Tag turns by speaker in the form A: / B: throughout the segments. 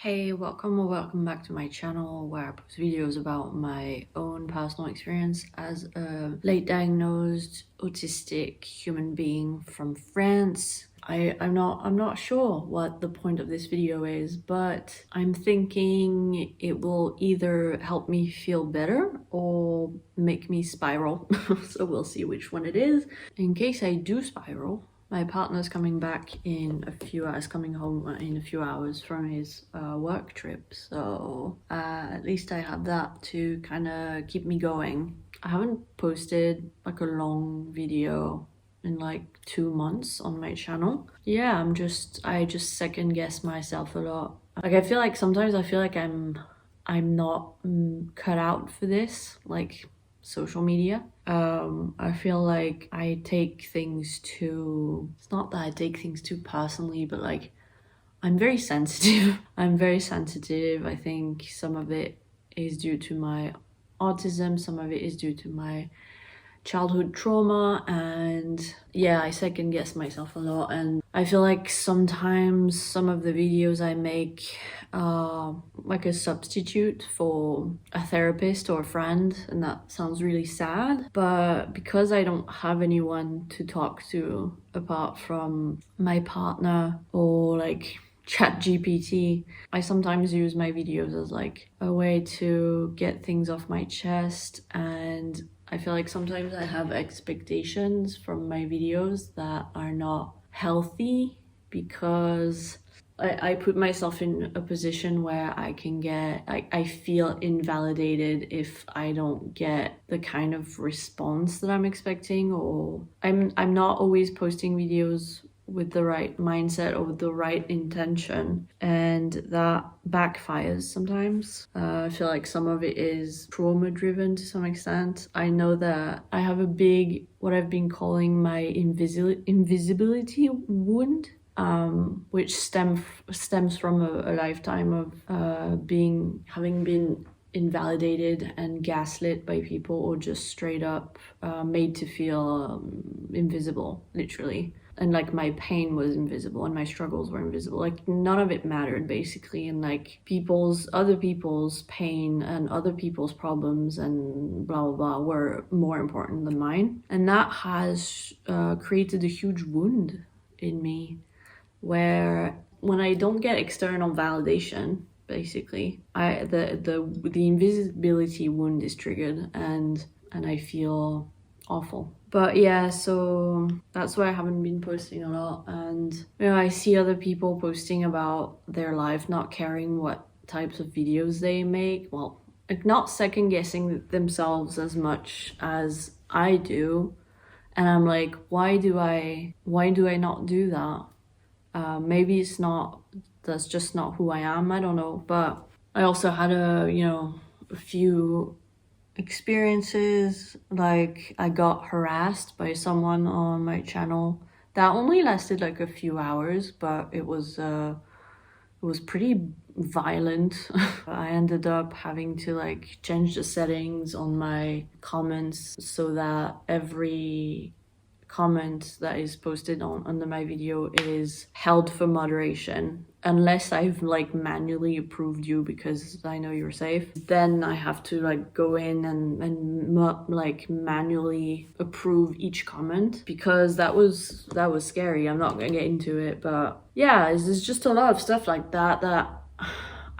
A: Hey, welcome or welcome back to my channel where I post videos about my own personal experience as a late diagnosed autistic human being from France. I'm not sure what the point of this video is, but I'm thinking it will either help me feel better or make me spiral. So we'll see which one it is. In case I do spiral, my partner's coming back in a few hours, coming home in a few hours from his work trip. So at least I have that to kind of keep me going. I haven't posted like a long video in like 2 months on my channel. Yeah, I just second guess myself a lot. Like I feel like sometimes I feel like I'm not cut out for this, like social media. I feel like I take things too, it's not that I take things too personally, but like I'm very sensitive. I'm very sensitive. I think some of it is due to my autism, some of it is due to my childhood trauma, and yeah, I second guess myself a lot, and I feel like sometimes some of the videos I make are like a substitute for a therapist or a friend, and that sounds really sad, but because I don't have anyone to talk to apart from my partner or like ChatGPT, I sometimes use my videos as like a way to get things off my chest, and I feel like sometimes I have expectations from my videos that are not healthy because I put myself in a position where I can get, I feel invalidated if I don't get the kind of response that I'm expecting, or I'm not always posting videos with the right mindset or with the right intention, and that backfires sometimes. I feel like some of it is trauma driven to some extent. I know that I have a big, what I've been calling my invisibility wound, which stems from a lifetime of having been invalidated and gaslit by people, or just straight up made to feel invisible, literally. And like my pain was invisible and my struggles were invisible. Like none of it mattered basically, and like other people's pain and other people's problems and blah blah blah were more important than mine. And that has created a huge wound in me, where when I don't get external validation, basically, the invisibility wound is triggered, and I feel awful. But yeah, so that's why I haven't been posting a lot. And I see other people posting about their life, not caring what types of videos they make. Well, like not second guessing themselves as much as I do. And I'm like, why do I not do that? Maybe that's just not who I am. I don't know. But I also had a few experiences. Like I got harassed by someone on my channel. That only lasted like a few hours, but it was pretty violent. I ended up having to like change the settings on my comments so that every comment that is posted under my video is held for moderation, unless I've like manually approved you because I know you're safe. Then I have to like go in and like manually approve each comment, because that was scary. I'm not gonna get into it, but yeah, there's just a lot of stuff like that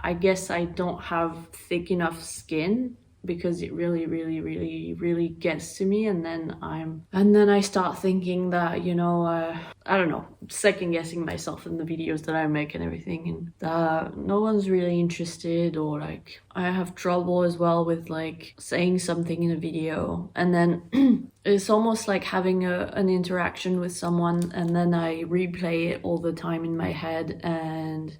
A: I guess I don't have thick enough skin, because it really gets to me, and then I start thinking that I don't know, second guessing myself in the videos that I make and everything, and that no one's really interested, or like I have trouble as well with like saying something in a video and then it's almost like having an interaction with someone, and then I replay it all the time in my head and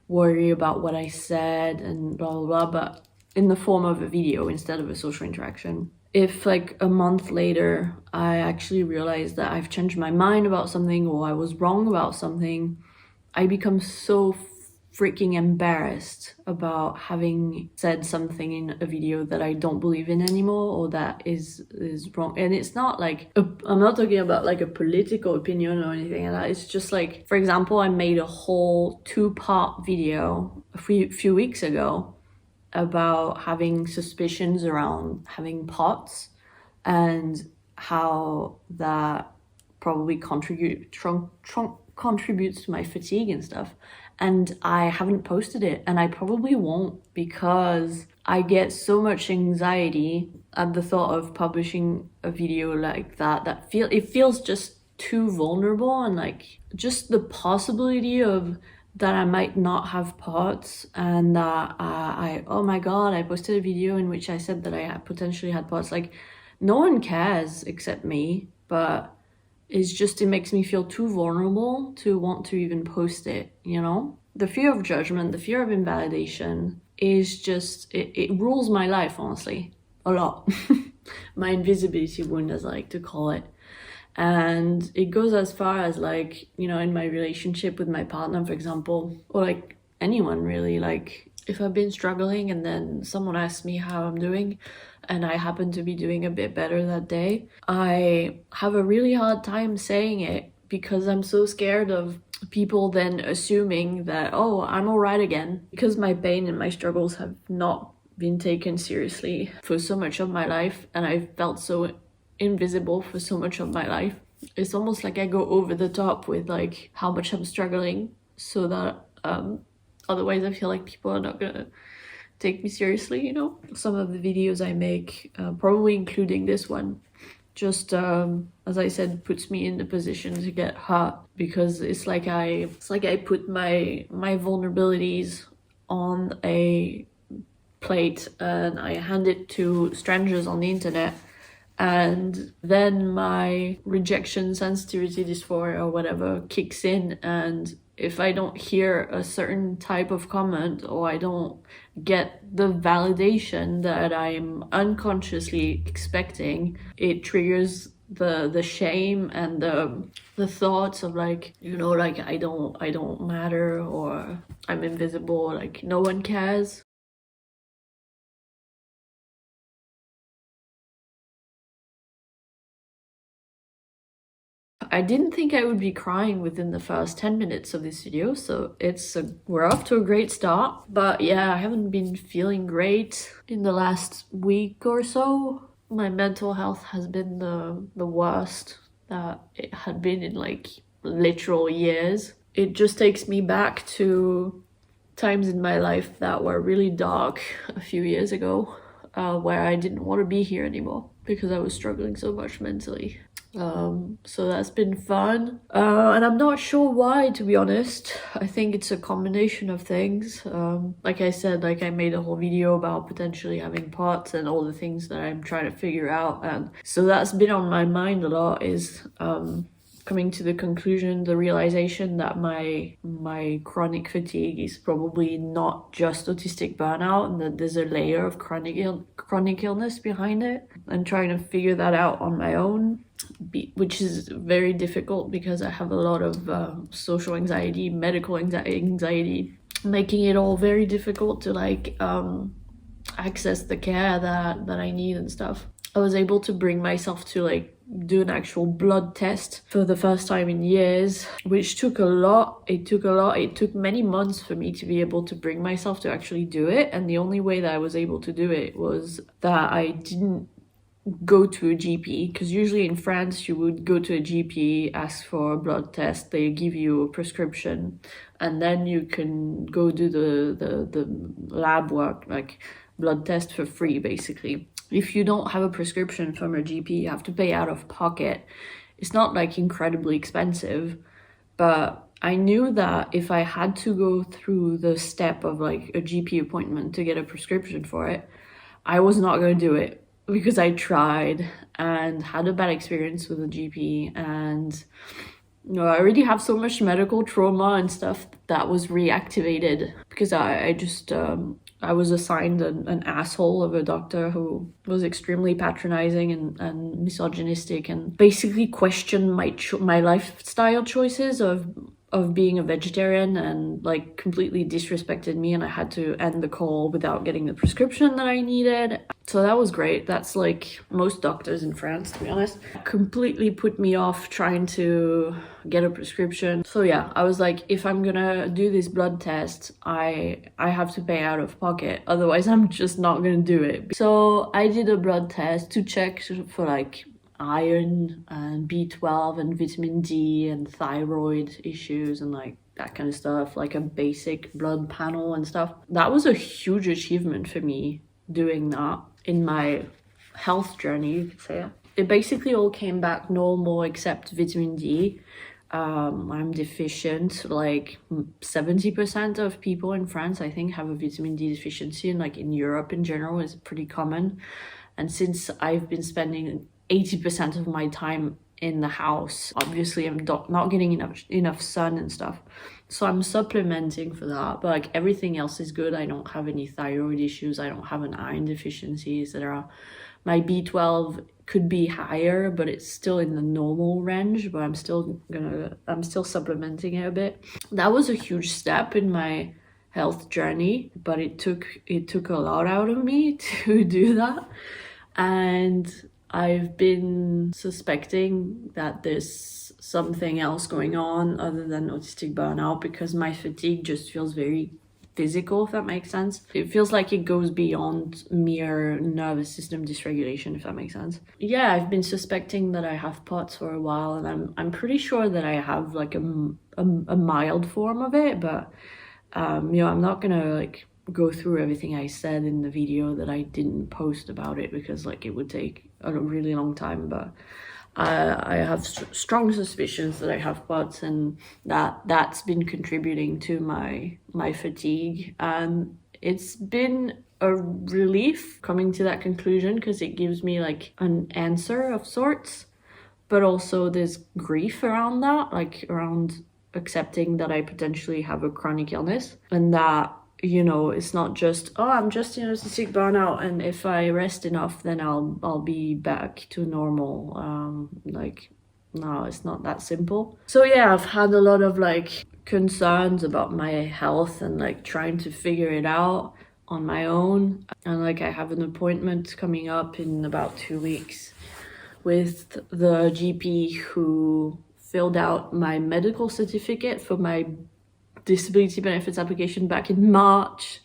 A: worry about what I said and blah blah blah, but in the form of a video instead of a social interaction. If like a month later I actually realize that I've changed my mind about something, or I was wrong about something, I become so freaking embarrassed about having said something in a video that I don't believe in anymore, or that is wrong. And it's not like I'm not talking about like a political opinion or anything like that. It's just like, for example, I made a whole 2-part video a few weeks ago about having suspicions around having POTS and how that probably contributes to my fatigue and stuff. And I haven't posted it, and I probably won't, because I get so much anxiety at the thought of publishing a video like that it feels just too vulnerable, and like just the possibility of that I might not have POTS, and that oh my god, I posted a video in which I said that I potentially had POTS. Like, no one cares except me, but it makes me feel too vulnerable to want to even post it, you know? The fear of judgment, the fear of invalidation is just, it rules my life, honestly, a lot. My invisibility wound, as I like to call it. And it goes as far as, like, you know, in my relationship with my partner, for example, or like anyone really. Like, if I've been struggling and then someone asks me how I'm doing and I happen to be doing a bit better that day, I have a really hard time saying it, because I'm so scared of people then assuming that, oh, I'm all right again, because my pain and my struggles have not been taken seriously for so much of my life, and I've felt so invisible for so much of my life. It's almost like I go over the top with like how much I'm struggling, so that otherwise I feel like people are not gonna take me seriously, you know? Some of the videos I make, probably including this one, just as I said, puts me in the position to get hurt, because it's like I put my vulnerabilities on a plate and I hand it to strangers on the internet, and then my rejection sensitivity dysphoria or whatever kicks in, and if I don't hear a certain type of comment, or I don't get the validation that I'm unconsciously expecting, it triggers the shame and the thoughts of, like, you know, like I don't matter, or I'm invisible, like no one cares. I didn't think I would be crying within the first 10 minutes of this video, so we're off to a great start. But yeah, I haven't been feeling great in the last week or so. My mental health has been the worst that it had been in like literal years. It just takes me back to times in my life that were really dark a few years ago, where I didn't want to be here anymore because I was struggling so much mentally. So that's been fun, and I'm not sure why, to be honest. I think it's a combination of things. Like I said, like I made a whole video about potentially having POTS and all the things that I'm trying to figure out, and so that's been on my mind a lot, is coming to the conclusion, the realization that my chronic fatigue is probably not just autistic burnout, and that there's a layer of chronic illness behind it, and trying to figure that out on my own, which is very difficult because I have a lot of social anxiety, medical anxiety, making it all very difficult to like access the care that I need and stuff. I was able to bring myself to like do an actual blood test for the first time in years, which took a lot. It took many months for me to be able to bring myself to actually do it, and the only way that I was able to do it was that I didn't go to a GP, because usually in France you would go to a GP, ask for a blood test, they give you a prescription, and then you can go do the lab work, like blood test, for free basically. If you don't have a prescription from a GP, you have to pay out of pocket. It's not like incredibly expensive, but I knew that if I had to go through the step of like a GP appointment to get a prescription for it, I was not going to do it, because I tried and had a bad experience with a GP, and you know, I already have so much medical trauma and stuff that was reactivated because I was assigned an asshole of a doctor who was extremely patronizing and misogynistic, and basically questioned my lifestyle choices of of being a vegetarian and like completely disrespected me, and I had to end the call without getting the prescription that I needed. So that was great. That's like most doctors in France, to be honest. Completely put me off trying to get a prescription. So yeah, I was like, if I'm gonna do this blood test, I have to pay out of pocket, otherwise I'm just not gonna do it. So I did a blood test to check for like iron and B12 and vitamin D and thyroid issues and like that kind of stuff, like a basic blood panel and stuff. That was a huge achievement for me, doing that in my health journey, you could say. It basically all came back normal except vitamin D. I'm deficient. Like 70% of people in France, I think, have a vitamin D deficiency, and like in Europe in general is pretty common. And since I've been spending 80% of my time in the house, obviously I'm not getting enough sun and stuff, so I'm supplementing for that. But like everything else is good. I don't have any thyroid issues, I don't have an iron deficiency, etc. My B12 could be higher, but it's still in the normal range, but I'm still supplementing it a bit. That was a huge step in my health journey, but it took a lot out of me to do that. And I've been suspecting that there's something else going on other than autistic burnout, because my fatigue just feels very physical, if that makes sense. It feels like it goes beyond mere nervous system dysregulation, if that makes sense. Yeah, I've been suspecting that I have POTS for a while, and I'm pretty sure that I have like a mild form of it, but I'm not gonna like go through everything I said in the video that I didn't post about it, because like it would take a really long time. But I have strong suspicions that I have POTS, and that's been contributing to my fatigue. And it's been a relief coming to that conclusion, because it gives me like an answer of sorts, but also there's grief around that, like around accepting that I potentially have a chronic illness, and that, it's not just, oh, I'm just in autistic burnout, and if I rest enough, then I'll be back to normal. No, it's not that simple. So yeah, I've had a lot of like concerns about my health and like trying to figure it out on my own. And like I have an appointment coming up in about 2 weeks with the GP who filled out my medical certificate for my disability benefits application back in March,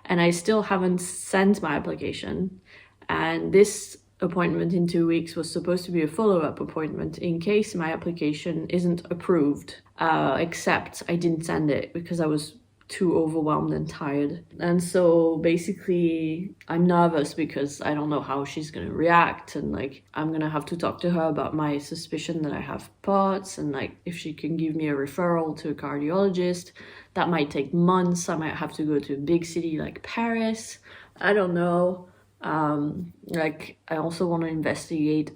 A: and I still haven't sent my application. And this appointment in 2 weeks was supposed to be a follow-up appointment in case my application isn't approved, except I didn't send it because I was too overwhelmed and tired. And so basically I'm nervous because I don't know how she's gonna react, and like I'm gonna have to talk to her about my suspicion that I have POTS, and like if she can give me a referral to a cardiologist. That might take months. I might have to go to a big city like Paris. I don't know. Like I also want to investigate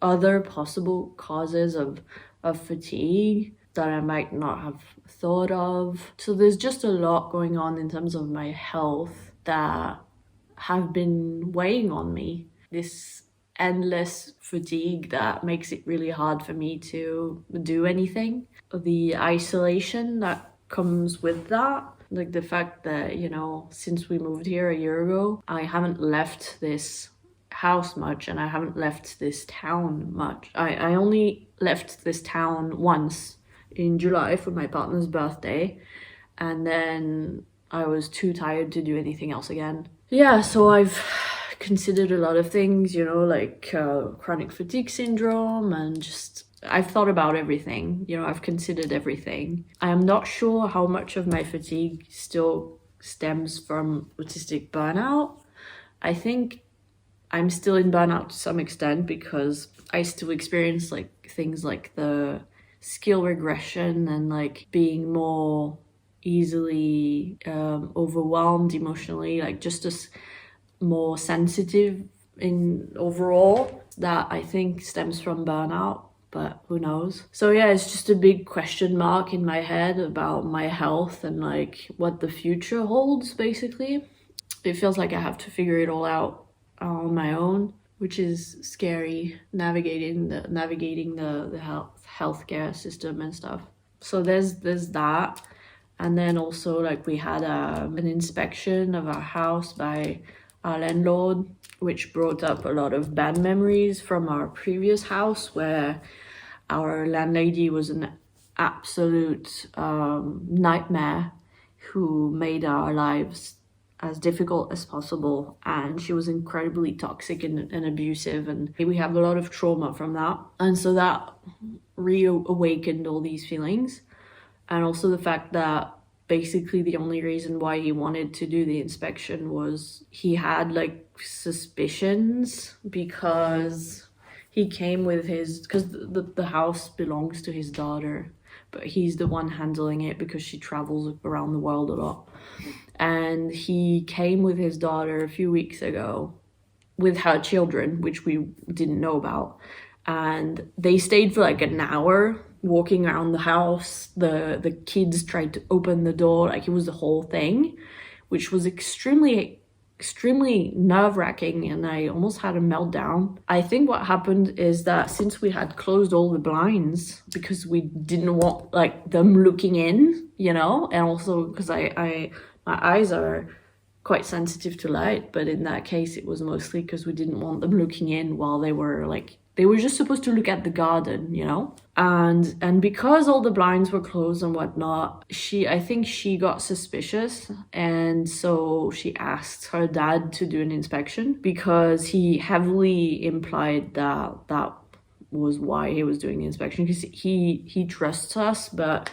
A: other possible causes of fatigue that I might not have thought of. So there's just a lot going on in terms of my health that have been weighing on me. This endless fatigue that makes it really hard for me to do anything. The isolation that comes with that. Like the fact that, since we moved here a year ago, I haven't left this house much, and I haven't left this town much. I only left this town once in July for my partner's birthday, and then I was too tired to do anything else again. Yeah, so I've considered a lot of things, like chronic fatigue syndrome, and just I've thought about everything, I've considered everything. I am not sure how much of my fatigue still stems from autistic burnout. I think I'm still in burnout to some extent, because I still experience like things like the skill regression and like being more easily overwhelmed emotionally, like just as more sensitive in overall. That I think stems from burnout, but who knows? So yeah, it's just a big question mark in my head about my health and like what the future holds, basically. It feels like I have to figure it all out on my own, which is scary, navigating the healthcare system and stuff. So there's that. And then also like we had an inspection of our house by our landlord, which brought up a lot of bad memories from our previous house, where our landlady was an absolute nightmare who made our lives as difficult as possible, and she was incredibly toxic and abusive, and we have a lot of trauma from that. And so that reawakened all these feelings, and also the fact that basically the only reason why he wanted to do the inspection was he had like suspicions, because he came with his, because the house belongs to his daughter, but he's the one handling it because she travels around the world a lot. And he came with his daughter a few weeks ago with her children, which we didn't know about. And they stayed for like an hour walking around the house. The kids tried to open the door, like it was the whole thing, which was extremely nerve-wracking, and I almost had a meltdown. I think what happened is that since we had closed all the blinds because we didn't want like them looking in, and also because my eyes are quite sensitive to light, but in that case it was mostly because we didn't want them looking in while they were just supposed to look at the garden, and because all the blinds were closed and whatnot, I think she got suspicious, and so she asked her dad to do an inspection, because he heavily implied that was why he was doing the inspection, because he trusts us, but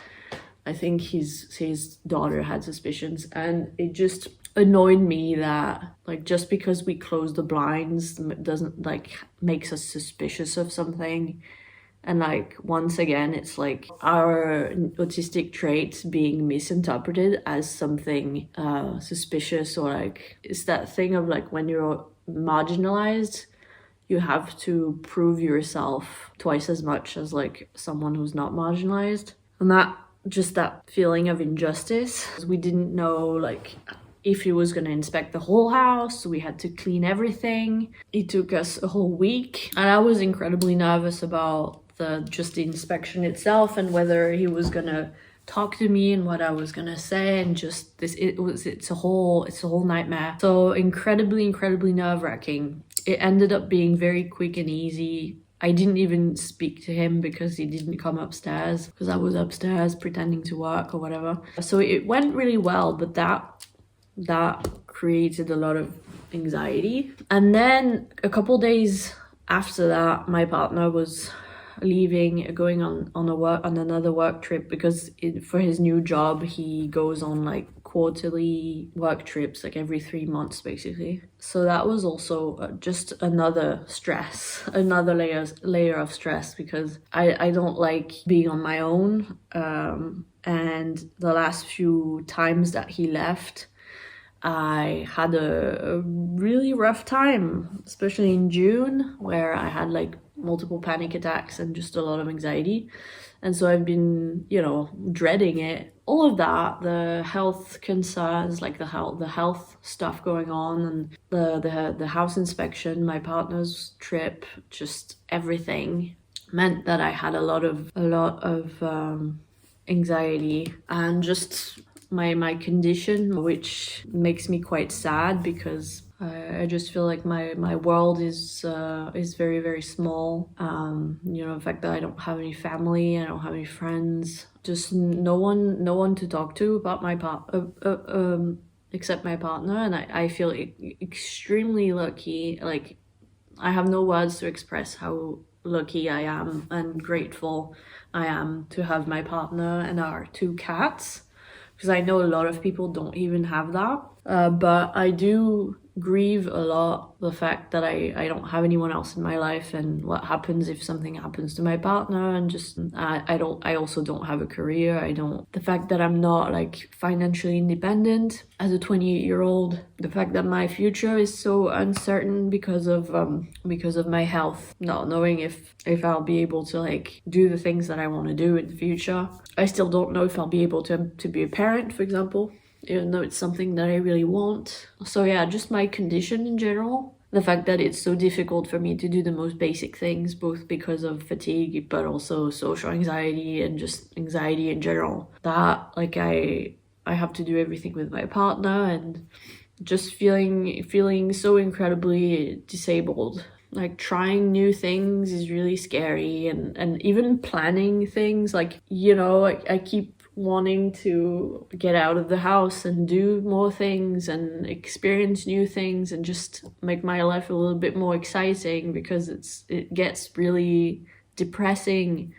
A: I think his daughter had suspicions, and it just annoyed me that like just because we close the blinds doesn't like makes us suspicious of something. And like once again, it's like our autistic traits being misinterpreted as something suspicious, or like it's that thing of like when you're marginalized, you have to prove yourself twice as much as like someone who's not marginalized. And that feeling of injustice, we didn't know like if he was going to inspect the whole house, so we had to clean everything. It took us a whole week, and I was incredibly nervous about the inspection itself, and whether he was going to talk to me and what I was going to say, and just it's a whole nightmare. So incredibly nerve-wracking. It ended up being very quick and easy. I didn't even speak to him because he didn't come upstairs, because I was upstairs pretending to work or whatever. So it went really well, but that created a lot of anxiety. And then a couple days after that, my partner was leaving, going on another work trip, because for his new job he goes on like quarterly work trips, like every 3 months basically. So that was also just another layer of stress, because I don't like being on my own, and the last few times that he left, I had a really rough time, especially in June, where I had like multiple panic attacks and just a lot of anxiety. And so I've been, dreading it. All of that, the health concerns, like the health stuff going on, and the house inspection, my partner's trip, just everything meant that I had a lot of anxiety, and just my condition, which makes me quite sad, because I just feel like my world is very, very small. The fact that I don't have any family, I don't have any friends, just no one to talk to about my except my partner. And I feel extremely lucky. Like, I have no words to express how lucky I am and grateful I am to have my partner and our 2 cats, because I know a lot of people don't even have that. But I do grieve a lot the fact that I don't have anyone else in my life, and what happens if something happens to my partner, and just I also don't have a career. The fact that I'm not like financially independent as a 28-year-old, the fact that my future is so uncertain because of my health, not knowing if I'll be able to like do the things that I want to do in the future. I still don't know if I'll be able to be a parent, for example, even though it's something that I really want. So yeah, just my condition in general the fact that it's so difficult for me to do the most basic things, both because of fatigue, but also social anxiety and just anxiety in general. That, like, I have to do everything with my partner, and just feeling so incredibly disabled. Like, trying new things is really scary, and even planning things, like, you know, I keep wanting to get out of the house and do more things and experience new things and just make my life a little bit more exciting, because it gets really depressing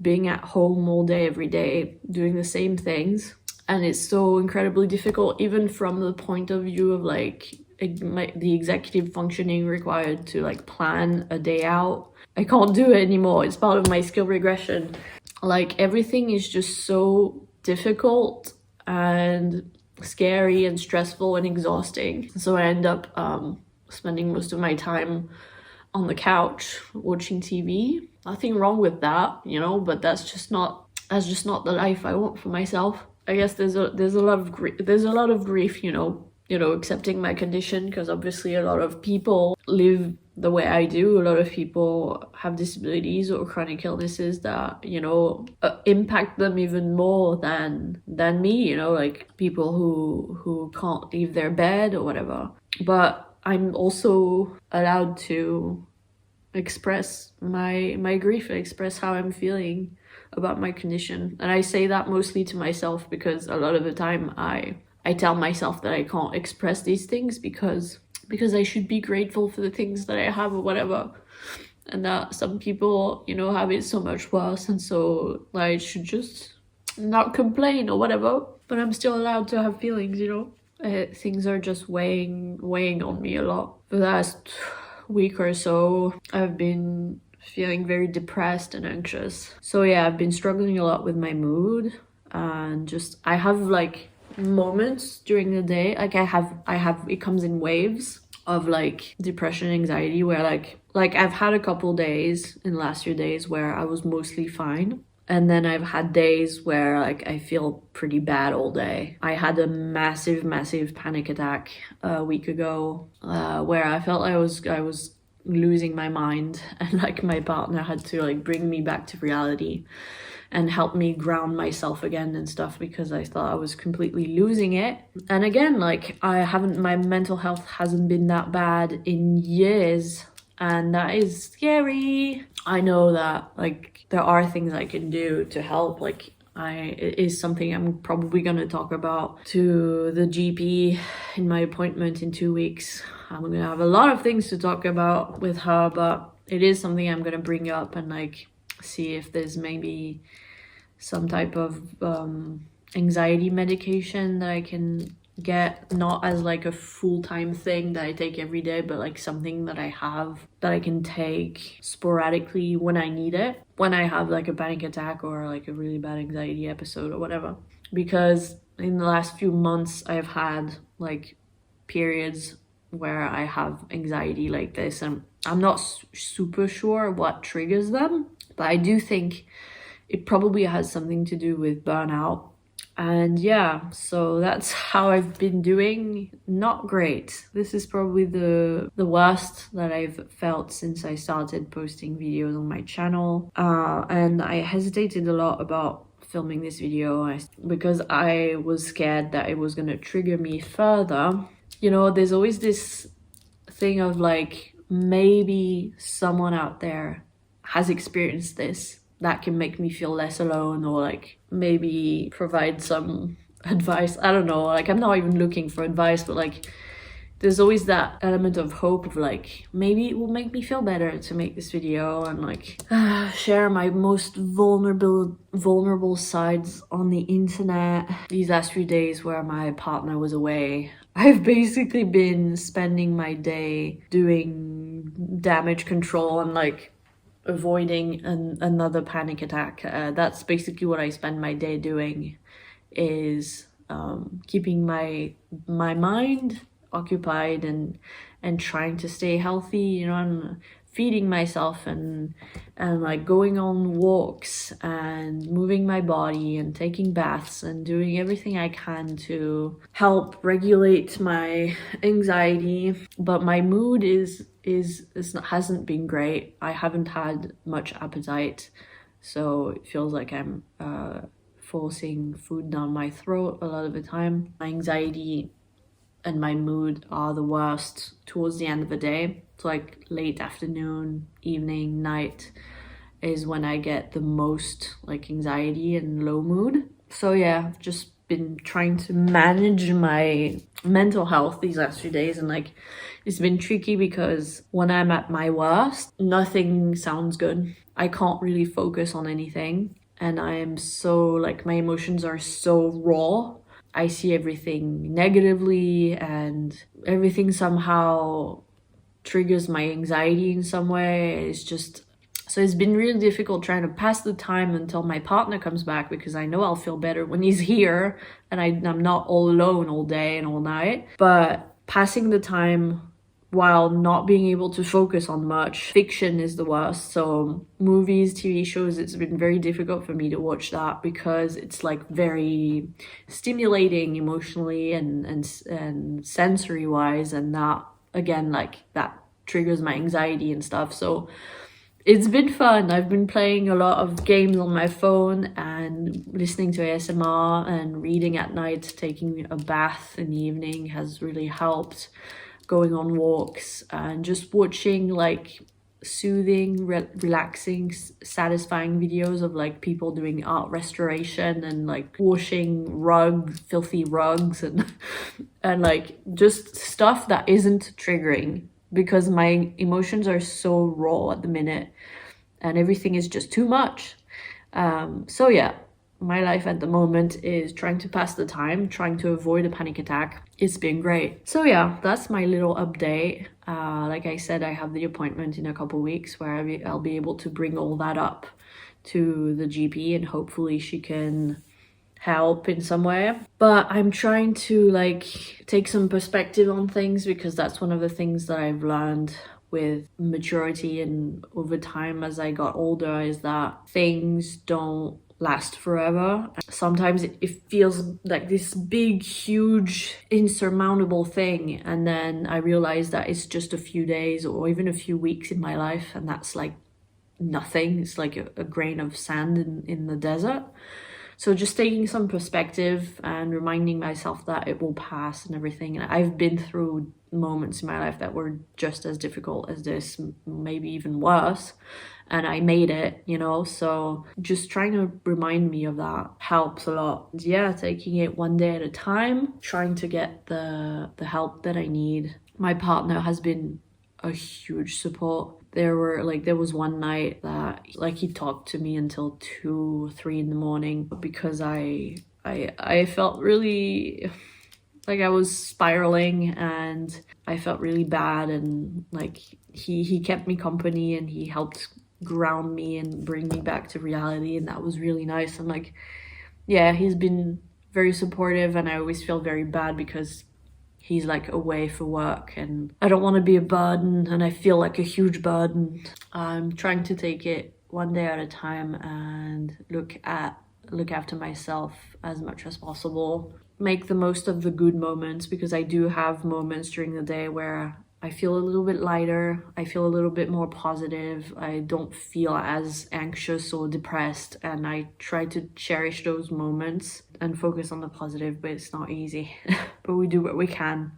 A: being at home all day every day doing the same things. And it's so incredibly difficult, even from the point of view of like the executive functioning required to like plan a day out. I can't do it anymore. It's part of my skill regression. Like, everything is just so difficult and scary and stressful and exhausting. So I end up spending most of my time on the couch watching TV. Nothing wrong with that, you know, but that's just not the life I want for myself. I guess there's a lot of grief, you know, accepting my condition, because obviously a lot of people live the way I do. A lot of people have disabilities or chronic illnesses that, you know, impact them even more than me, you know, like people who can't leave their bed or whatever. But I'm also allowed to express my grief and express how I'm feeling about my condition. And I say that mostly to myself, because a lot of the time I tell myself that I can't express these things because I should be grateful for the things that I have or whatever, and that some people, you know, have it so much worse, and so I should just not complain or whatever. But I'm still allowed to have feelings, you know. Things are just weighing on me a lot. For the last week or so, I've been feeling very depressed and anxious. So yeah, I've been struggling a lot with my mood, and just I have like moments during the day, like I have it comes in waves of like depression, anxiety, where like I've had a couple days in the last few days where I was mostly fine, and then I've had days where like I feel pretty bad all day. I had a massive panic attack a week ago, where I felt I was losing my mind, and like my partner had to like bring me back to reality and help me ground myself again and stuff, because I thought I was completely losing it. And again, like my mental health hasn't been that bad in years, and that is scary. I know that like there are things I can do to help. Like it is something I'm probably gonna talk about to the GP in my appointment in 2 weeks. I'm gonna have a lot of things to talk about with her, but it is something I'm gonna bring up and like see if there's maybe some type of anxiety medication that I can get, not as like a full-time thing that I take every day, but like something that I have that I can take sporadically when I need it, when I have like a panic attack or like a really bad anxiety episode or whatever. Because in the last few months I've had like periods where I have anxiety like this, and I'm not super sure what triggers them, but I do think it probably has something to do with burnout. And yeah, so that's how I've been doing. Not great. This is probably the worst that I've felt since I started posting videos on my channel. And I hesitated a lot about filming this video because I was scared that it was gonna trigger me further. You know, there's always this thing of like, maybe someone out there has experienced this that can make me feel less alone, or like maybe provide some advice. I don't know, like I'm not even looking for advice, but like there's always that element of hope of like, maybe it will make me feel better to make this video and like share my most vulnerable sides on the internet. These last few days where my partner was away, I've basically been spending my day doing damage control and like avoiding another panic attack. That's basically what I spend my day doing, is keeping my mind occupied and trying to stay healthy, you know, and feeding myself and like going on walks and moving my body and taking baths and doing everything I can to help regulate my anxiety. But my mood hasn't been great. I haven't had much appetite, so it feels like I'm forcing food down my throat a lot of the time. My anxiety and my mood are the worst towards the end of the day. So like late afternoon, evening, night is when I get the most like anxiety and low mood. So yeah, I've just been trying to manage my mental health these last few days, and like it's been tricky because when I'm at my worst, nothing sounds good. I can't really focus on anything, and I am so like my emotions are so raw. I see everything negatively, and everything somehow triggers my anxiety in some way. So it's been really difficult trying to pass the time until my partner comes back, because I know I'll feel better when he's here and I'm not all alone all day and all night. But passing the time while not being able to focus on much. Fiction is the worst. So movies, TV shows, it's been very difficult for me to watch that because it's like very stimulating emotionally and sensory wise, and that again, like that triggers my anxiety and stuff. So it's been fun. I've been playing a lot of games on my phone and listening to ASMR and reading at night. Taking a bath in the evening has really helped. Going on walks and just watching like soothing, relaxing, satisfying videos of like people doing art restoration and like washing filthy rugs and like just stuff that isn't triggering, because my emotions are so raw at the minute and everything is just too much. So yeah, my life at the moment is trying to pass the time, trying to avoid a panic attack. It's been great. So yeah, that's my little update. Like I said, I have the appointment in a couple weeks where I'll be able to bring all that up to the GP and hopefully she can help in some way. But I'm trying to like take some perspective on things, because that's one of the things that I've learned with maturity and over time as I got older, is that things don't last forever. Sometimes it feels like this big, huge, insurmountable thing, and then I realize that it's just a few days or even a few weeks in my life, and that's like nothing. It's like a grain of sand in the desert. So just taking some perspective and reminding myself that it will pass and everything. And I've been through moments in my life that were just as difficult as this, maybe even worse, and I made it, you know. So just trying to remind me of that helps a lot. Yeah, taking it one day at a time, trying to get the help that I need. My partner has been a huge support. There was one night that like he talked to me until 2-3 in the morning because I felt really like I was spiraling and I felt really bad, and like he kept me company and he helped ground me and bring me back to reality, and that was really nice. And like, yeah, he's been very supportive, and I always feel very bad because he's like away for work and I don't want to be a burden, and I feel like a huge burden. I'm trying to take it one day at a time and look after myself as much as possible. Make the most of the good moments, because I do have moments during the day where I feel a little bit lighter, I feel a little bit more positive, I don't feel as anxious or depressed, and I try to cherish those moments and focus on the positive, but it's not easy. But we do what we can.